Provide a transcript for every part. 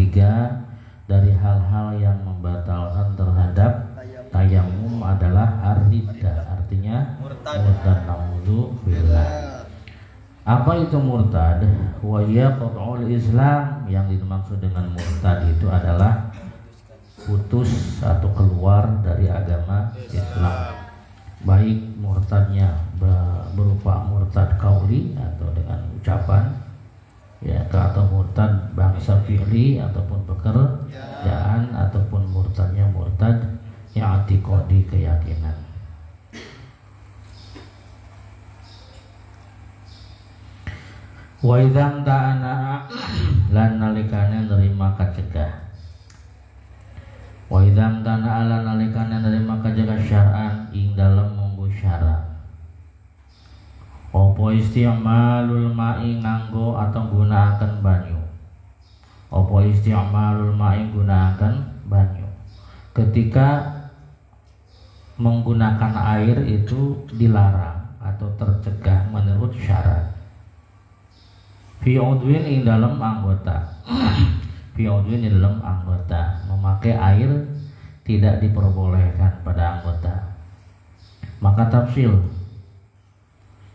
ketiga dari hal-hal yang membatalkan terhadap tayamum adalah ar-riddah, artinya murtad. Naudzubillah. Apa itu murtad? Wa ya qat'ul Islam. Yang dimaksud dengan murtad itu adalah putus atau keluar dari agama Islam. Baik murtadnya berupa murtad qauli atau dengan ucapan, ya, atau murtad bangsa fi'li ataupun pekerjaan, ataupun murtadnya murtad yang i'tiqadi, keyakinan. Wa idzam ta'ana lan nalikane nerima kacegah. Wa idzam ta'ana lan nalikane nerima kacegah syar'an ing dalem munggu syara. Opo isti'malul ma'i nganggo atau gunakaken banyu. Opo isti'malul ma'i gunakan banyu. Ketika menggunakan air itu dilarang atau tercegah menurut syarat. Fi udwin ing dalam anggota. Fi udwin ing dalam anggota. Memakai air tidak diperbolehkan pada anggota. Maka tafsil.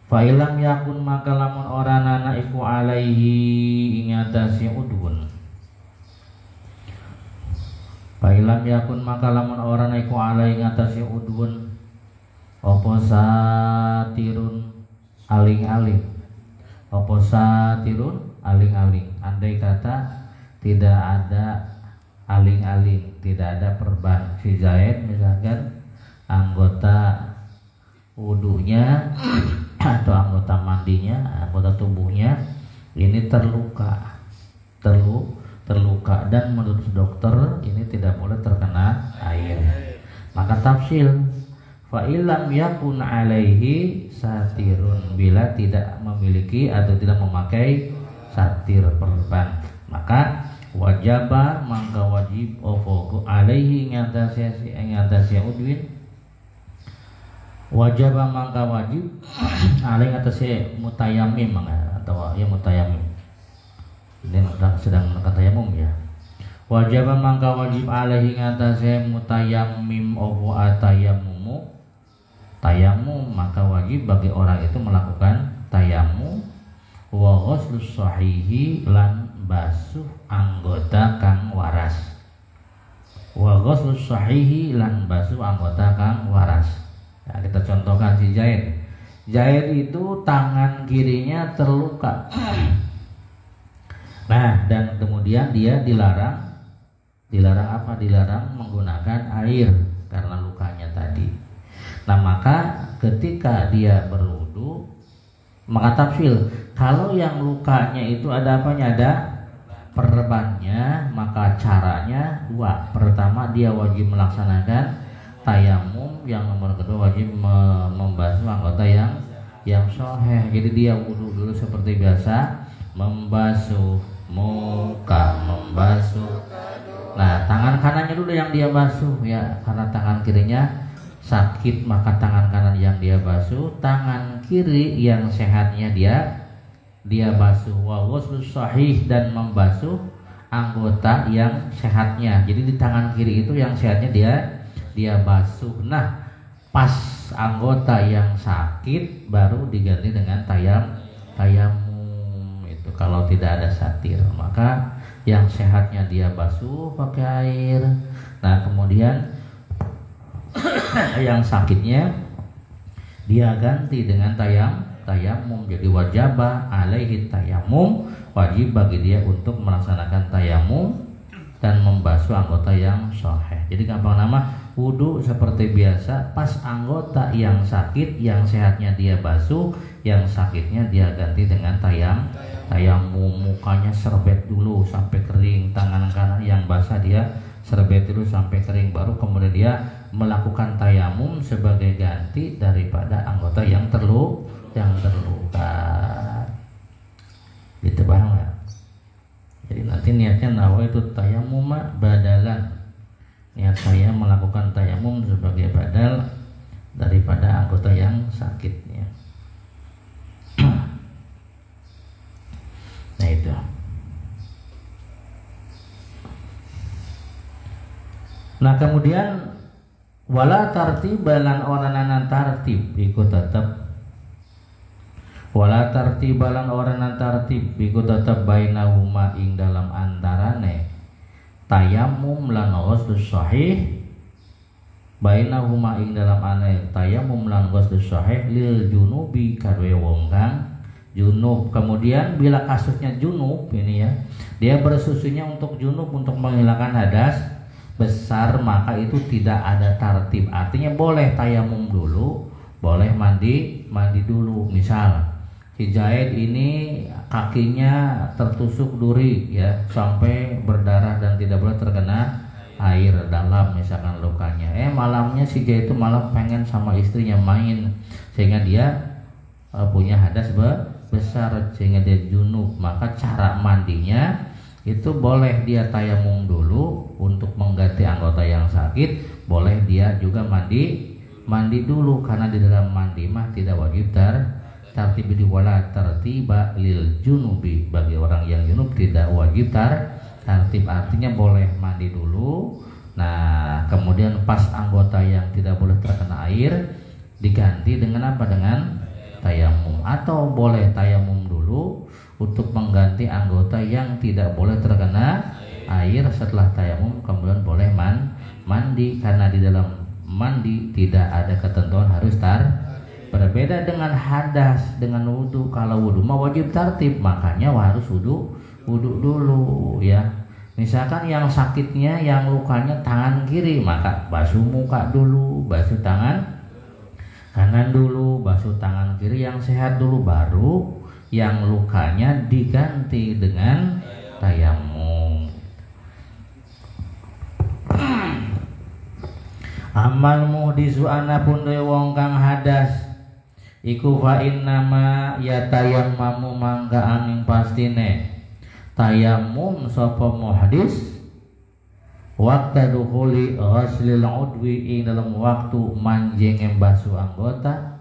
Fa ilam yakun maka lamun orana iku alaihi ing atase udwun. Fa ilam yakun maka lamun orana iku alaihi ing atase udwun. Apa satirun aling-aling. Apa satirun aling-aling. Andai kata tidak ada aling-aling, tidak ada perban. Si Zaid misalkan anggota wudunya atau anggota mandinya, anggota tubuhnya ini terluka dan menurut dokter ini tidak boleh terkena air. Maka tafsil fa ilam yakun alaihi satirun, bila tidak memiliki atau tidak memakai satir perban, maka wajaba mangka wajib opo alaihi ngatasi udwin. Wajaba mangka wajib alaihi ngatasi mutayamim atau ya mutayamim. Ini sedang kata tayamum ya. Wajaba mangka wajib alaihi ngatasi mutayamim opo atayamumu. Tayamum, maka wajib bagi orang itu melakukan tayamum. Wa ghuslus sahihi lan basuh anggota kang waras. Wa ghuslus sahihi lan basuh anggota kang waras. Nah, kita contohkan si Zaid. Zaid itu tangan kirinya terluka. Nah, dan kemudian dia dilarang apa? Dilarang menggunakan air karena lukanya tadi. Nah, maka ketika dia berwudu, maka tafsil, kalau yang lukanya itu ada apanya? Ada perbannya, maka caranya dua. Pertama, dia wajib melaksanakan tayamum. Yang nomor kedua, wajib membasuh anggota yang sahih. Jadi dia wudu dulu seperti biasa, membasuh muka, membasuh. Nah, tangan kanannya dulu yang dia basuh ya, karena tangan kirinya sakit, maka tangan kanan yang dia basuh, tangan kiri yang sehatnya dia basuh. Wa ghuslus sahih, dan membasuh anggota yang sehatnya. Jadi di tangan kiri itu yang sehatnya dia basuh. Nah, pas anggota yang sakit baru diganti dengan tayamum itu kalau tidak ada satir. Maka yang sehatnya dia basuh pakai air. Nah, kemudian yang sakitnya dia ganti dengan tayamum. Jadi wajibah alaihi tayamum, wajib bagi dia untuk melaksanakan tayamum dan membasuh anggota yang sahih. Jadi gampang nama wudu seperti biasa, pas anggota yang sakit, yang sehatnya dia basuh, yang sakitnya dia ganti dengan tayamum. Mukanya serbet dulu sampai kering, tangan kanan yang basah dia serbet dulu sampai kering, baru kemudian dia melakukan tayamum sebagai ganti daripada anggota yang terluka. Gitu paham nggak? Jadi nanti niatnya nawaitu tayamum badalan. Niat saya melakukan tayamum sebagai badal daripada anggota yang sakitnya. Nah itu. Nah kemudian wala tartibalan oranan tartib iku tetep wala tartibalan oranan tartib iku tetep bainahuma ing dalam antarane tayamum lan ghusl sahih bainahuma ing dalam ane tayamum lan ghusl sahih lil junubi kadwe wong kang junub. Kemudian bila kasusnya junub ini ya, dia bersusunya untuk junub untuk menghilangkan hadas besar, maka itu tidak ada tartib. Artinya boleh tayamum dulu, boleh mandi dulu. Misal si Zaid ini kakinya tertusuk duri ya sampai berdarah dan tidak boleh terkena air dalam misalkan lukanya. Malamnya si Zaid itu malah pengen sama istrinya main sehingga dia punya hadas besar sehingga dia junub. Maka cara mandinya itu boleh dia tayamum dulu untuk mengganti anggota yang sakit, boleh dia juga mandi dulu karena di dalam mandi mah tidak wajib tartib di wala tartiba lil junubi, bagi orang yang junub tidak wajib tartib, artinya boleh mandi dulu. Nah kemudian pas anggota yang tidak boleh terkena air diganti dengan apa, dengan tayamum, atau boleh tayamum dulu untuk mengganti anggota yang tidak boleh terkena air. Setelah tayamum kemudian boleh mandi karena di dalam mandi tidak ada ketentuan harus berbeda dengan hadas dengan wudhu. Kalau wudhu mah wajib tartib, makanya harus wudhu dulu ya. Misalkan yang sakitnya yang lukanya tangan kiri, maka basuh muka dulu, basuh tangan kanan dulu, basuh tangan kiri yang sehat dulu, baru yang lukanya diganti dengan tayamum. Amal muhdisu anapun de wong kang hadas iku fa innama yatayammamu mangga angin pastine tayamum sapa muhdis waktu dukhuli ghaslil udwi ing dalam waktu manjing basuh anggota,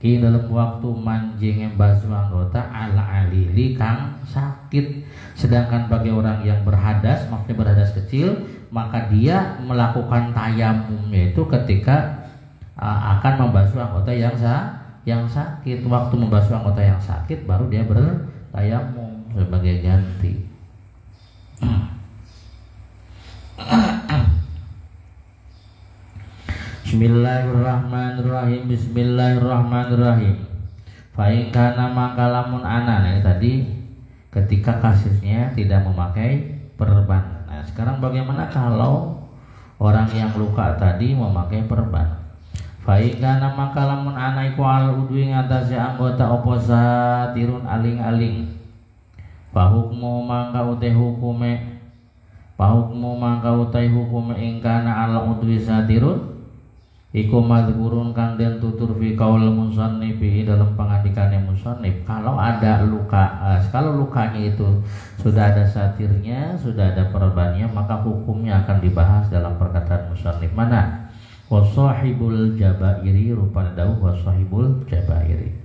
ing dalam waktu manjing basuh anggota ala alili kang sakit. Sedangkan bagi orang yang berhadas, maksudnya berhadas kecil, maka dia melakukan tayamum yaitu ketika akan membasuh anggota yang sakit. Waktu membasuh anggota yang sakit baru dia bertayamum sebagai ganti. Bismillahirrahmanirrahim. Bismillahirrahmanirrahim. Fa in kana mangkalamun ana, ini tadi ketika kasusnya tidak memakai perban. Nah, sekarang bagaimana kalau orang yang luka tadi memakai perban? Fa in kana mangkalamun ana iku al udwi ngatasi anggota oposa tirun aling-aling. Fa hukmu mangka uti hukume Pahukmu mangka utai hukum ingkana ala udwi satirun iku madhkurun kang den tutur fi qaul musannif dalam pengandikannya musannif. Kalau ada luka, kalau lukanya itu sudah ada satirnya, sudah ada perbannya, maka hukumnya akan dibahas dalam perkataan musannif. Mana? Wasahibul jabairi, rupana dawuh wasahibul jabairi.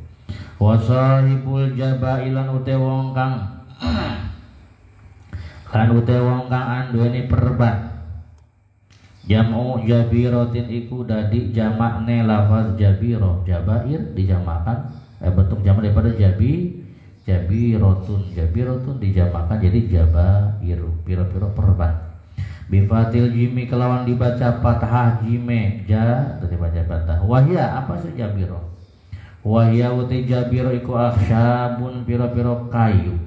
Wasahibul jabailan utai wong kang kan utai wong kang anduweni perban. Jamu jabiratin iku dadi jamakne lafaz jabiro. Jabair dijamakan bentuk jamak daripada jabirotun dijamakan jadi jabairu, piro-piro perban. Bifatil jimi kelawan dibaca fathah jime, ja dibaca fathah. Wahya apa sih jabiro? Wahya uti jabiro iku akhsyabun, piro-piro kayu.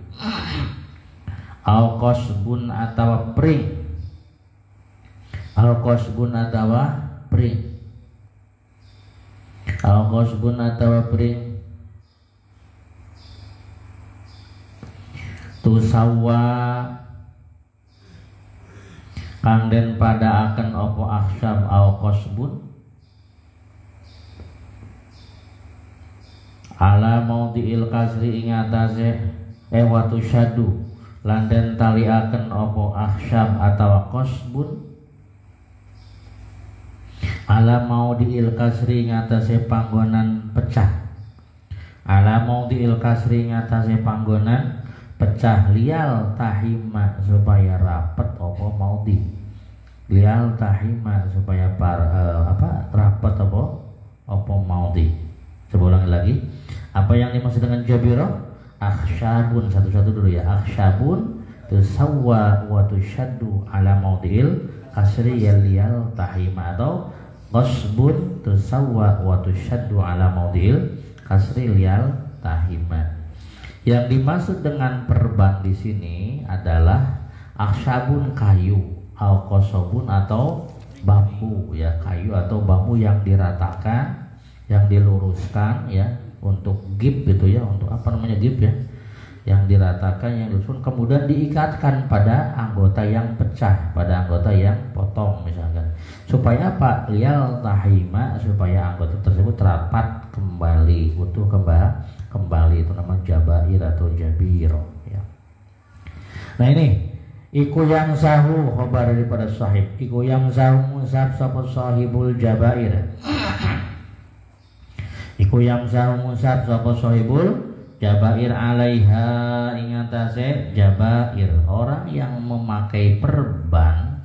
Al-qasbun atawa pring. Al-qasbun atawa pring. Al-qasbun atawa pring. Tusawa kang den pada akan opo akhsyab al-qasbun ala maudhi'il kasri ing atase watu syadu landen tali akan opo akhsyab atawa qasbun ala maudhi'il kasri ngatasé panggonan pecah. Ala maudhi'il kasri ngatasé panggonan pecah lial tahima supaya rapet apa maudhi. lial tahima supaya rapat apa maudi. Coba ulangi lagi. Apa yang dimaksud dengan jabirah? Akhsyabun, satu-satu dulu ya. Akhsyabun tusawwa wa tushaddu ala maudil kasri lial tahima, atau qasbun tusawwa wa tushaddu ala maudil kasri lial tahima. Yang dimaksud dengan perban di sini adalah akhsyabun, kayu, al qasabun atau bambu ya, kayu atau bambu yang diratakan, yang diluruskan ya, untuk gip gitu ya, untuk apa namanya gip ya, yang diratakan, yang diluruskan, kemudian diikatkan pada anggota yang pecah, pada anggota yang potong misalkan, supaya apa? Lial tahima, supaya anggota tersebut rapat kembali, utuh kembali, itu namanya jabair atau jabiro ya. Nah ini iku yang sahu khobar daripada sahib, iku yang sahu musab sapa sahibul jabair. Iku yang sahu musab sapa sahibul jabair alaiha, ingatase jabair, orang yang memakai perban,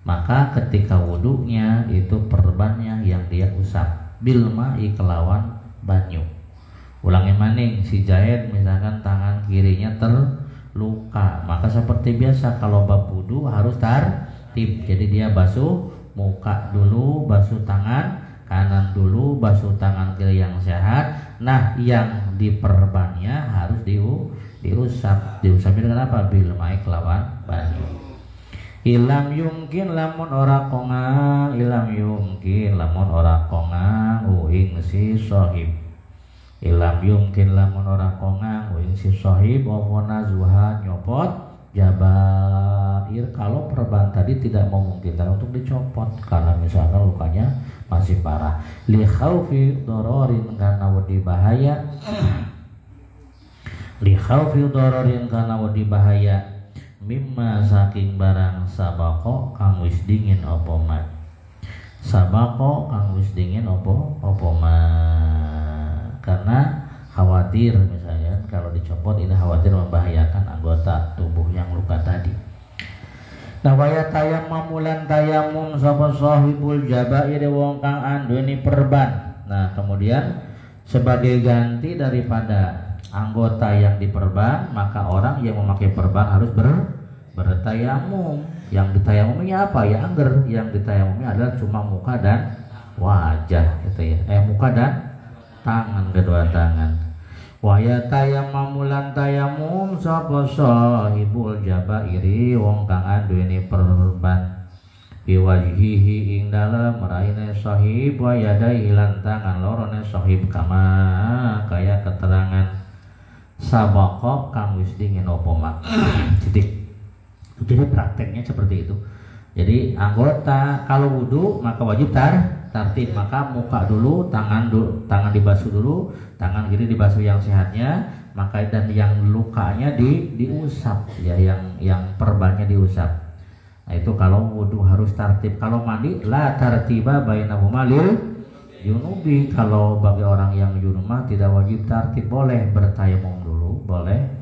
maka ketika wudunya itu perbannya yang dia usap bilma'i, kelawan banyu. Ulangi maning, si Jahid misalkan tangan kirinya terluka, maka seperti biasa kalau bab wudu harus tartib. Jadi dia basuh muka dulu, basuh tangan kanan dulu, basuh tangan kiri yang sehat. Nah, yang diperbannya harus diusap. Diusapnya dengan apa? Bilma'i, kelawan banyu. Ilam yumkin lamun ora kongang, ilam yumkin lamun ora kongang ing si sahib. Ilam yumkin lamun ora kongang ing si sahib apa nazuha, nyopot jabair, kalau perban tadi tidak memungkinkan untuk dicopot karena misalkan lukanya masih parah. Li khaufi dororin, karena wedi bahaya. Li khaufi dororin, karena wedi bahaya. Mimma saking barang sabako kang wis dingin opo ma. Sabako kang wis dingin opo ma. Karena khawatir misalnya kalau dicopot ini khawatir membahayakan anggota tubuh yang luka tadi. Nah, waya tayammulan tayamum sapa sahibul jabair, wong kang andweni perban. Nah, kemudian sebagai ganti daripada anggota yang diperban, maka orang yang memakai perban harus bertayamum. Yang ditayamumnya apa? Ya angger. Yang ditayamumnya adalah cuma muka dan wajah gitu ya. Muka dan tangan, kedua tangan. Wa ya tayammulan tayamum sapa sahibul jabairi, wong kang andweni perban, biwajhihi ing dalem raine sahib, wa yadai lan tangan lorone sahib, kama kaya keterangan sabaqo kang wis dingin opo mak. Jadi prakteknya seperti itu. Jadi anggota kalau wudu maka wajib tartib, maka muka dulu, tangan dibasuh dulu, tangan kiri dibasuh yang sehatnya, maka dan yang lukanya diusap ya, yang perbannya diusap. Nah, itu kalau wudu harus tartib. Kalau mandi la tartiba bainahuma lil junubi. Kalau bagi orang yang junubah tidak wajib tartib, boleh bertayamum dulu, boleh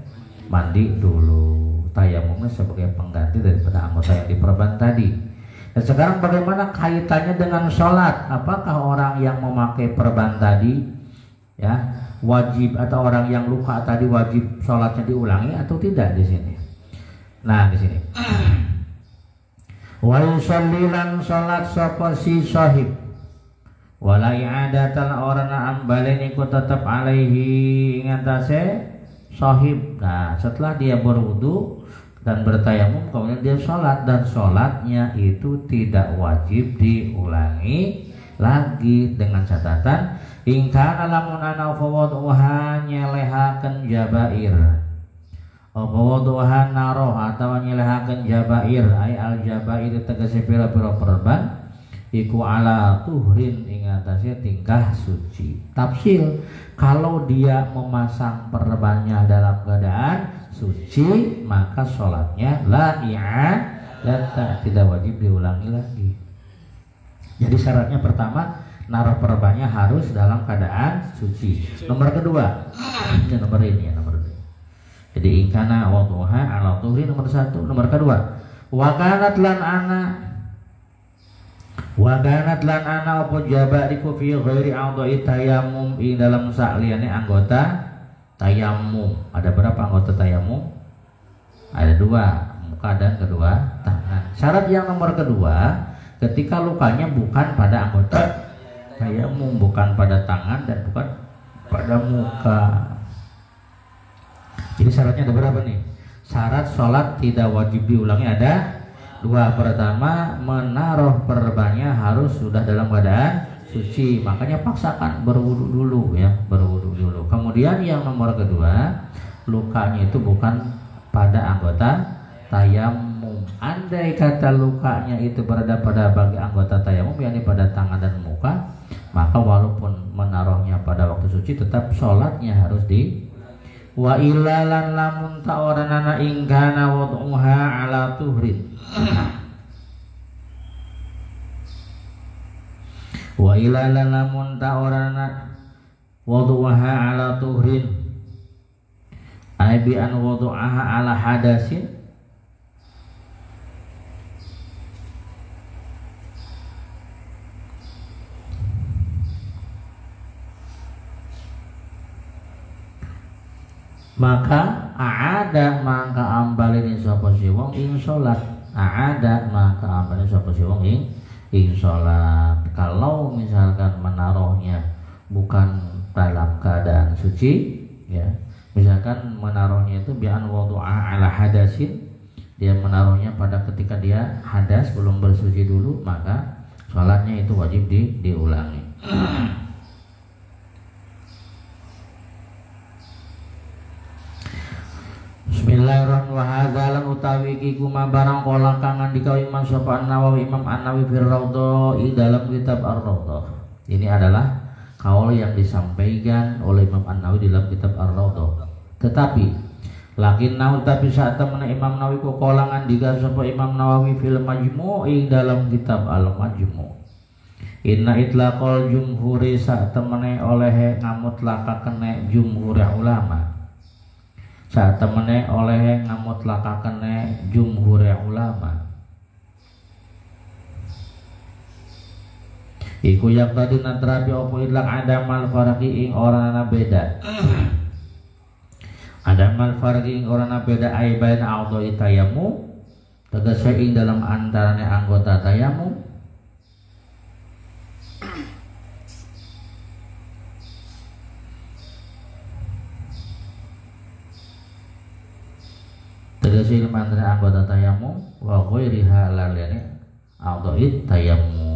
mandi dulu. Tayamumnya sebagai pengganti daripada anggota yang diperban tadi. Dan sekarang bagaimana kaitannya dengan sholat? Apakah orang yang memakai perban tadi ya wajib, atau orang yang luka tadi wajib sholatnya diulangi atau tidak di sini? Nah, di sini. Wa yusallilan sholat sapa si sahib. Wala i'adatan orana ambalen iku tetap alaihi ingatase sahib. Nah, setelah dia berwudu dan bertayamum kemudian dia sholat, dan sholatnya itu tidak wajib diulangi lagi, dengan catatan ingkana lamun ana fawadhuha nyelehaken jabair, fawadhuha naroh atau nyelehaken jabair, ay al jabair tegese pira-pira perban iku ala tuhrin ing atase tingkah suci. Tafsir, kalau dia memasang perbannya dalam keadaan suci maka sholatnya la i'adah, tidak wajib diulangi lagi. Jadi syaratnya pertama, naruh perbannya harus dalam keadaan suci. Nomor kedua, ini nomor ini ya, nomor ini. Jadi ingkana wadhuha ala tuhri nomor satu. Nomor kedua, wa kanat lan ana Wa kanat lan ana apa jabariku fi ghairi a'dha'i tayammum ing dalam sakliyane anggota tayammum. Ada berapa anggota tayammum? Ada 2, muka dan kedua tangan. Syarat yang nomor kedua, ketika lukanya bukan pada anggota tayammum, bukan pada tangan dan bukan pada muka. Jadi syaratnya ada berapa nih? Syarat sholat tidak wajib diulangi ada 2. Pertama, menaruh perbannya harus sudah dalam keadaan suci, makanya paksakan berwudu dulu ya, berwudu dulu. Kemudian yang nomor kedua, lukanya itu bukan pada anggota tayammum. Andai kata lukanya itu berada pada bagi anggota tayammum, yakni pada tangan dan muka, maka walaupun menaruhnya pada waktu suci, tetap sholatnya harus di wa ilalan lamun ta'oranana ingkana wad'uha ala tuhrin. Wa ilalan lamun ta'oranana wad'uha ala tuhrin ay bi an wad'uha ala hadasin maka aada maka ambalin sapa si wong ing salat. Aada maka ambalin sapa si wong ing salat. Kalau misalkan menaruhnya bukan dalam keadaan suci ya, misalkan menaruhnya itu bi'an wudu'a ala hadasin, dia menaruhnya pada ketika dia hadas belum bersuci dulu, maka salatnya itu wajib diulangi. Bismillahirrahmanirrahim. Utawi iki kuma barang kala kangan dikawi Imam Syafi'i Nawawi Imam An-Nawawi fi Raudhah dalam kitab Ar-Raudhah. Ini adalah kaul yang disampaikan oleh Imam An-Nawawi dalam kitab Ar-Raudhah. Tetapi lakin naun tapi saat temen Imam Nawawi ku kolangan diga sapa Imam Nawawi fil Majmu' dalam kitab Al-Majmu'. Inna itlaqal jumhuri saat temene oleh ngamutlakaken jumhur ulama. Saat temene oleh ngamutlakaken jumhur ulama iku yang tadi natrabi opo ilang adamal farqi ing orana beda. Adamal farqi ing orana beda ai baina a'dha'i tayammum, tegese ing dalam antarane anggota tayammum tegese ilmu antara anggota tayammum wa ghairiha lalene a'dha'i tayammum.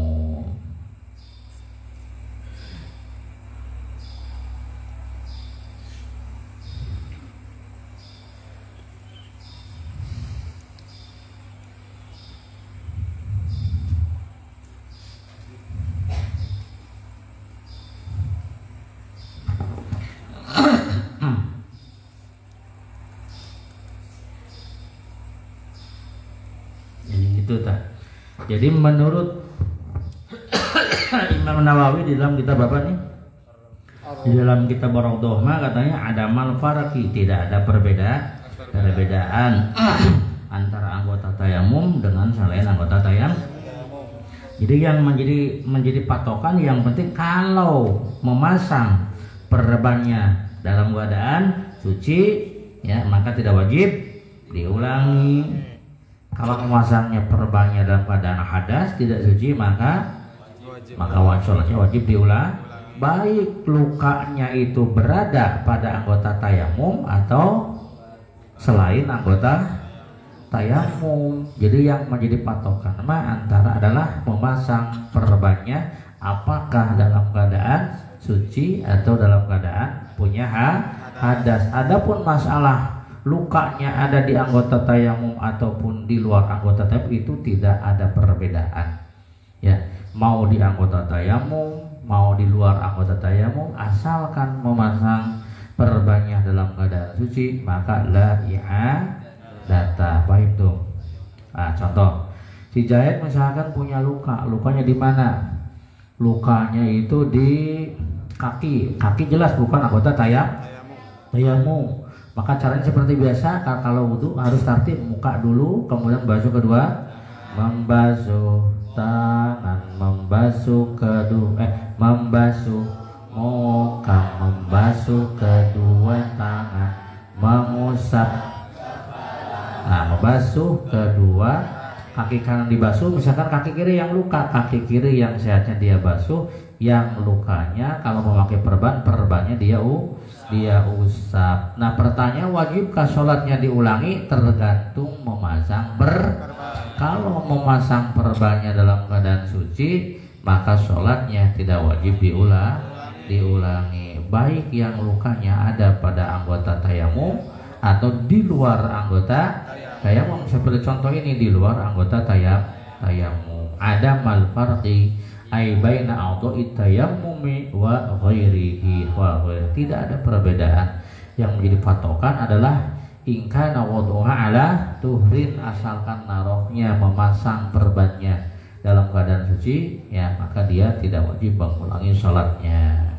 Jadi menurut Imam Nawawi di dalam kitab apa nih? Di dalam kitab Ar-Raudhah katanya ada mal farqi, tidak ada perbedaan antara anggota tayamum dengan selain anggota tayamum. Jadi yang menjadi patokan yang penting kalau memasang perbannya dalam keadaan suci ya, maka tidak wajib diulangi. Kalau memasangnya perbannya dalam keadaan hadas tidak suci, maka sholatnya wajib diulang. Baik lukanya itu berada pada anggota tayamum atau selain anggota tayamum. Jadi yang menjadi patokan antara adalah memasang perbannya apakah dalam keadaan suci atau dalam keadaan punya hadas. Adapun masalah lukanya ada di anggota tayamum ataupun di luar anggota tayamum itu tidak ada perbedaan ya, mau di anggota tayamum mau di luar anggota tayamum, asalkan memasang perbannya dalam keadaan suci maka la i'adata. Baik tuh. Nah, contoh si Jahid misalkan punya lukanya di mana? Lukanya itu di kaki jelas bukan anggota tayamum. Maka caranya seperti biasa, kalau wudhu harus tartib, muka dulu, kemudian basuh kedua membasuh tangan, membasuh membasuh muka, membasuh kedua tangan, mengusap. Nah, membasuh kedua kaki kanan dibasuh, misalkan kaki kiri yang luka, kaki kiri yang sehatnya dia basuh, yang lukanya kalau memakai perbannya dia usap. Nah, pertanyaan, wajibkah sholatnya diulangi? Tergantung memasang kalau memasang perbannya dalam keadaan suci, maka sholatnya tidak wajib diulangi. Baik yang lukanya ada pada anggota tayamum atau di luar anggota tayamum. Seperti contoh ini di luar anggota tayamum. Ada mal farqi ai baina a'dha'i tayammumi wa ghairihi wa ghairi. Tidak ada perbedaan. Yang menjadi patokan adalah ingkana wadhuha ala tuhrin, asalkan narohnya memasang perbannya dalam keadaan suci, ya maka dia tidak wajib mengulangi sholatnya.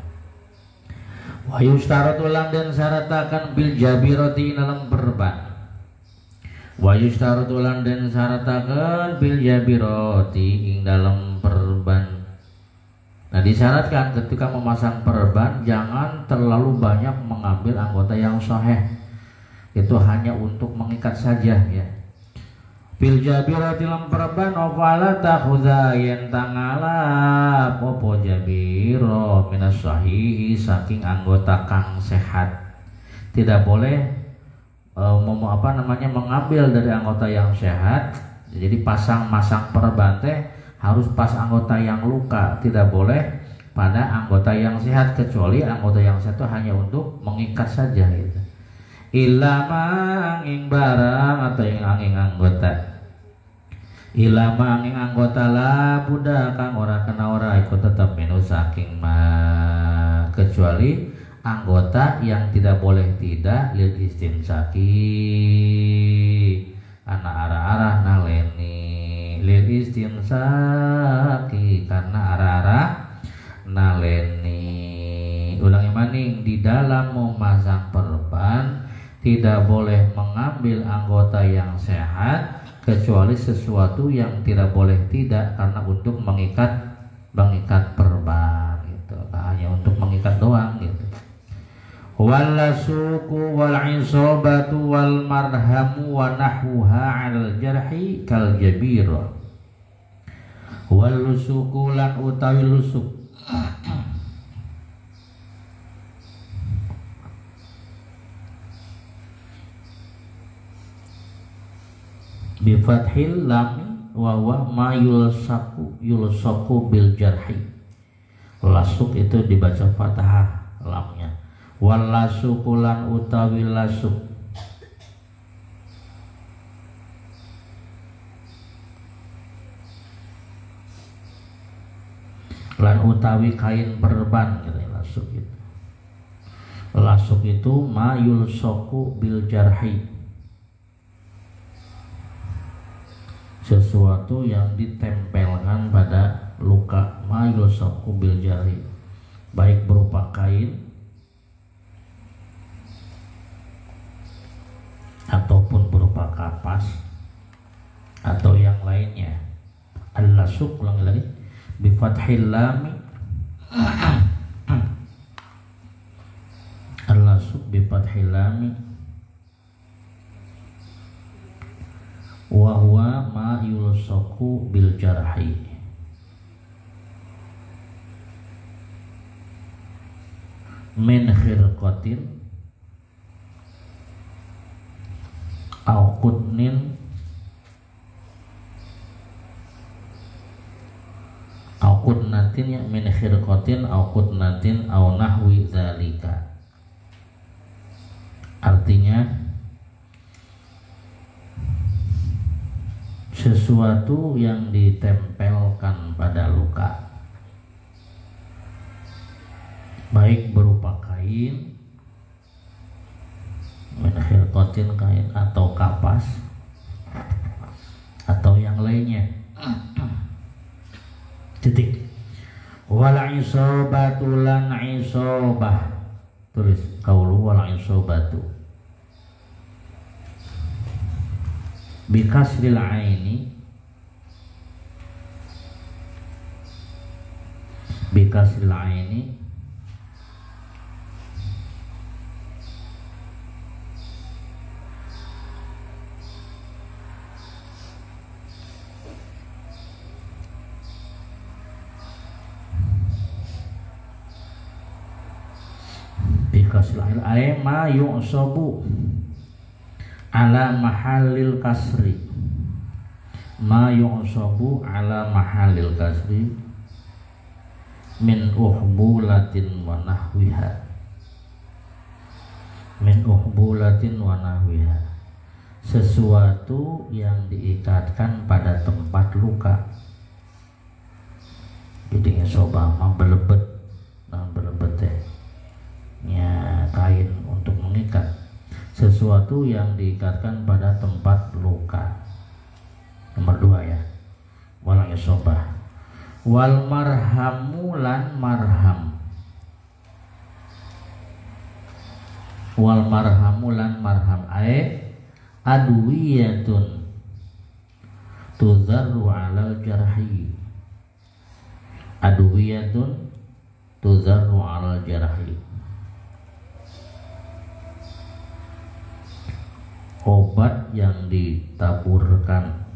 Wa yushtaratu lan dan syaratakan bil jabirati dalam perban. Wa yushtaratu lan dan syaratakan bil jabirati ing dalam perban. Nah, disyaratkan ketika memasang perban jangan terlalu banyak mengambil anggota yang sahih. Itu hanya untuk mengikat saja, ya. Bil jabirati lam perban ofala takhudha yen tangala popo jabiro minas sahihi saking anggota kang sehat. Tidak boleh mengambil dari anggota yang sehat. Jadi masang perban teh harus pas anggota yang luka, tidak boleh pada anggota yang sehat, kecuali anggota yang sehat itu hanya untuk mengikat saja, gitu. Ilama angin barang atau yang angin anggota. Ilama angin anggota lah budak kang ora kena ora ikut tetap menu saking kecuali anggota yang tidak boleh tidak lil istinsaki anak arah-arah naleni lil istinsaki karena arah-arah naleni. Ulangi maning, di dalam memasang perban tidak boleh mengambil anggota yang sehat kecuali sesuatu yang tidak boleh tidak karena untuk mengikat perban, gitu. Hanya untuk mengikat doang, gitu. Wallasuku wal isobatu wal marhamu wa nahwuha al jarhi kal jabira. Wallusuku lan utawi lusuk bifathil lam wa ma yulsaku bil jarhi. Lasuk itu dibaca fathah lamnya. Wal lasuku lan utawi lasuk lan utawi kain perban, gitu. Lasuk itu ma yulsaku bil jarhi, sesuatu yang ditempelkan pada luka. Ma yulsaku bil jarhi, baik berupa kain ataupun berupa kapas atau yang lainnya. Al-lasuk, ulangi lagi, bi fathil lam al-lasuk bi fathil lam wa huwa ma yulsaku bil jarhi min khirqatin au qutnin au qutnatin, ya, min khirqatin au qutnatin au nahwi zalika. Artinya sesuatu yang ditempelkan pada luka, baik berupa kain, khirqatin kain atau kapas atau yang lainnya. Titik. Wal isobatu lan isobah, tulis qaulu wal isobatu bikasril aini bikasril aini bikasril aini ma yu'sabu ala mahallil kasri, ma yu'sabu ala mahallil kasri min uhbulatin wa nahwiha, min uhbulatin wa nahwiha, sesuatu yang diikatkan pada tempat luka. Jadi soba mah belebet, nah belebet ya kain untuk mengikat, sesuatu yang diikatkan pada tempat luka. Nomor 2 ya, walang isobah. Wal marhamu lan marham, wal marhamu lan marham adwiyatun tuzarru alal jarhi, adwiyatun tuzarru alal jarhi, obat yang ditaburkan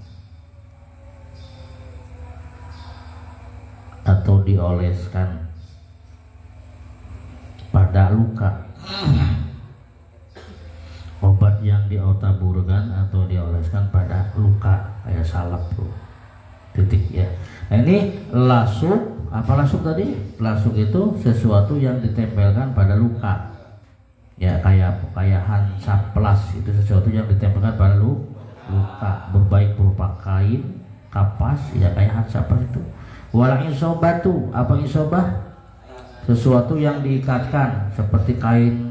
atau dioleskan pada luka, obat yang ditaburkan atau dioleskan pada luka kayak salep tuh titik ya. Nah ini lasuk, apa lasuk tadi? Lasuk itu sesuatu yang ditempelkan pada luka ya, kayak hansaplas itu sesuatu yang ditempelkan pada luka, berbaik berupa kain, kapas ya, kayak hansaplas itu. Wal isobatu, apa isobah? Sesuatu yang diikatkan seperti kain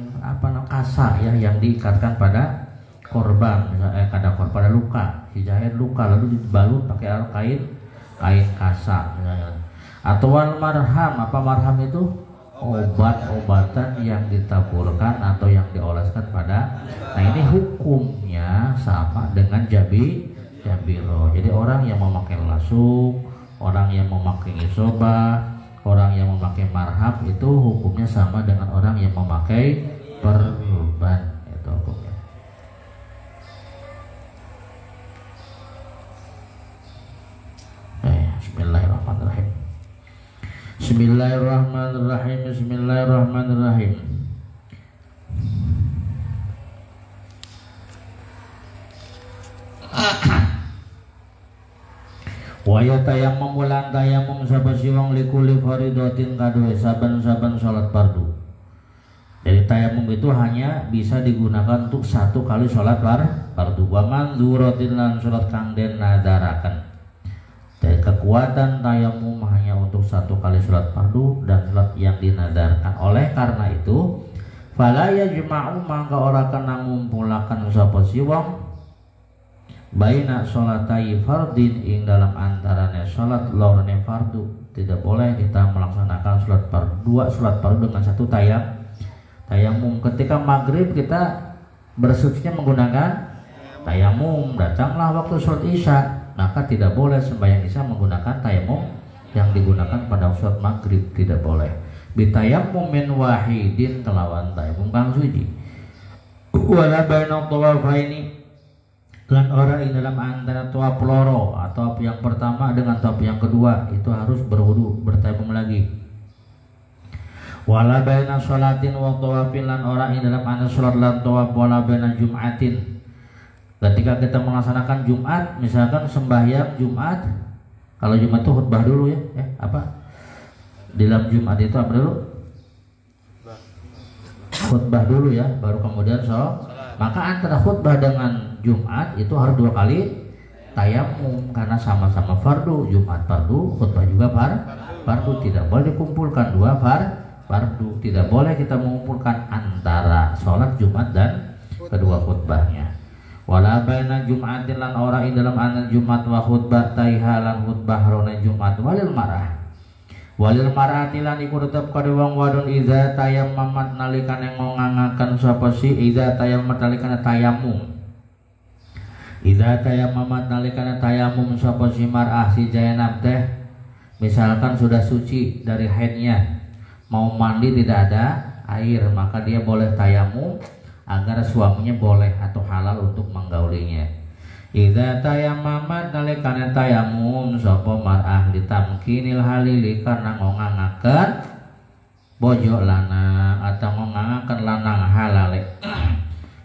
kasa ya, yang diikatkan pada korban, misalnya pada luka, si jahit luka lalu dibalut pakai kain kasa misalnya. Atau wal marham, apa marham itu? Obat-obatan yang ditaburkan atau yang dioleskan pada. Nah ini hukumnya sama dengan jabiro. Jadi orang yang memakai lasuk, orang yang memakai isobah, orang yang memakai marham itu hukumnya sama dengan orang yang memakai perban. Itu hukumnya. Bismillahirrahmanirrahim. Bismillahirrahmanirrahim. Bismillahirrahmanirrahim. Waya tayamum ulan tayamum sabasi wong likuli faridatin kadue saban-saban salat fardu. Jadi tayamum itu hanya bisa digunakan untuk satu kali salat fardu. Wa mandzuratin lan salat kang den nadaraken. Jadi kekuatan tayamum hanya untuk satu kali salat fardu dan salat yang dinadarkan. Oleh karena itu, fala yajma'u mangka ora kena ngumpulaken sapa si wong baina sholatai fardin ing dalam antaranya sholat lorne fardu. Tidak boleh kita melaksanakan sholat fardu, dua sholat fardu dengan satu tayamum. Ketika maghrib kita bersucinya menggunakan tayamum, datanglah waktu sholat isya, maka tidak boleh sembahyang isya menggunakan tayamum yang digunakan pada sholat maghrib, tidak boleh. Bitayamum min wahidin kelawan tayamum kang suci. Wala baina tawafaini lan ora ing dalam antara tawaf loro atau yang pertama dengan tawaf yang kedua itu harus berwudu, bertayamum lagi. Wala baina sholatin wa tawafin lan ora ing dalam antara salat lan tawaf wala baina jum'atin. Ketika kita melaksanakan Jumat, misalkan sembahyang Jumat, kalau Jumat itu khutbah dulu ya, di dalam Jumat itu apa dulu? Khutbah dulu ya, baru kemudian sholat. Maka antara khutbah dengan Jumat itu harus dua kali tayamum karena sama-sama fardu. Jumat fardu, khutbah juga fardu. Tidak boleh dikumpulkan dua fardu. Tidak boleh kita mengumpulkan antara sholat Jumat dan kedua khutbahnya. Wala baina Jum'atin lan ora ing dalam anan Jumat wa khutbah taiha lan khutbah rona Jumat walil marah. Walil mar'ati lan iku tetep kade wong wadon iza tayammamat nalikane ngongangaken sapa si iza tayammat nalikane tayamum. Iza tayammamat nalikane tayamum sapa si mar'ah si Zainab teh misalkan sudah suci dari haidnya, mau mandi tidak ada air, maka dia boleh tayamum agar suaminya boleh atau halal untuk menggaulinya. Idza tayammamat nalikane tayamum sapa mar'ah litamkinil halili karena ngongangaken bojo lana atau ngongangaken lanang halale.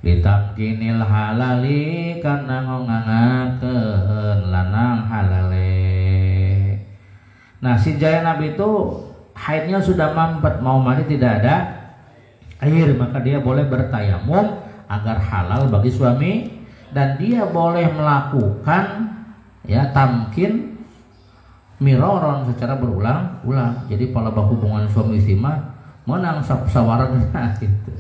Litamkinil halali karena ngongangaken lanang halale. Nah, si jaya Nabi itu haidnya sudah mampet, mau mandi tidak ada air, maka dia boleh bertayamum agar halal bagi suami, dan dia boleh melakukan ya tamkin miroron secara berulang-ulang. Jadi pola hubungan suami istri mah menang sawaran gitu.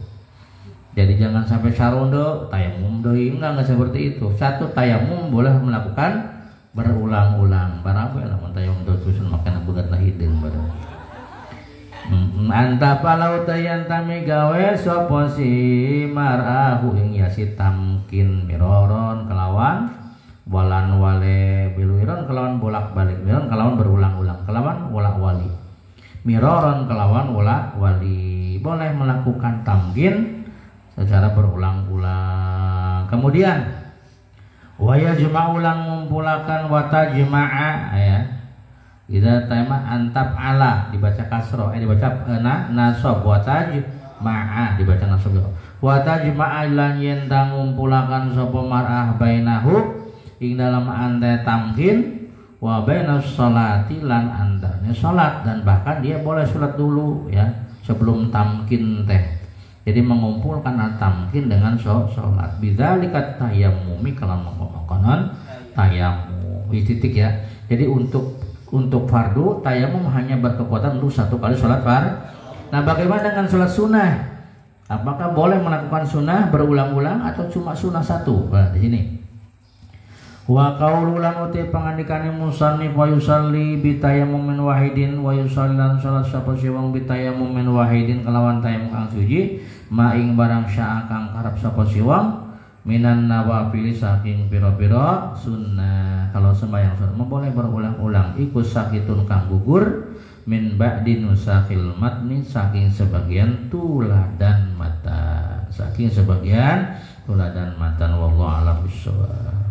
Jadi jangan sampai sarondo tayamum deui, enggak seperti itu. Satu tayamum boleh melakukan berulang-ulang. Barabe lamun tayamum terus makan beungeutna hideung bareng. Anta palau tayan tami gawe sapa si mar'ahu ing yasi tamkin miroron kelawan walan wale biluiron kelawan bolak-balik, miroron kelawan berulang-ulang, kelawan wolak-wali, miroron kelawan wolak-wali, boleh melakukan tamkin secara berulang-ulang. Kemudian waya jema'ulang ngumpulakan wata jema'a ya. Idza taima antap ala dibaca kasroh, dibaca nasab, wata jema'a dibaca nasab. Wata jema'a lan yen ngumpulakan sapa mar'ah bainahu ing dalam ante tamkin wa bainas sholati lan antane salat, dan bahkan dia boleh salat dulu ya sebelum tamkin teh. Jadi mengumpulkan tamkin dengan sholat. Bidzalika tayammumi kalau mengkonon tayamum. Titik ya. Jadi untuk fardu tayamum hanya berkekuatan untuk satu kali sholat fardu. Nah, bagaimana dengan sholat sunnah? Apakah boleh melakukan sunnah berulang-ulang atau cuma sunnah satu? Nah, di sini. Wa qaululan uti pangandikane musannif wa yusalli bi tayammumin wahidin wa yusallan salat sapa wong bi tayammumin wahidin kelawan tayamum kang suci maing barang syaa kang karep sapa wong minan nawafil saking pira-pira sunnah. Kalau sembahyang sunnah boleh berulang-ulang iku sakitun kang gugur min ba'di nusakhil matni saking sebagian tuladan mata, saking sebagian tuladan matan wallahu a'lam bishawab.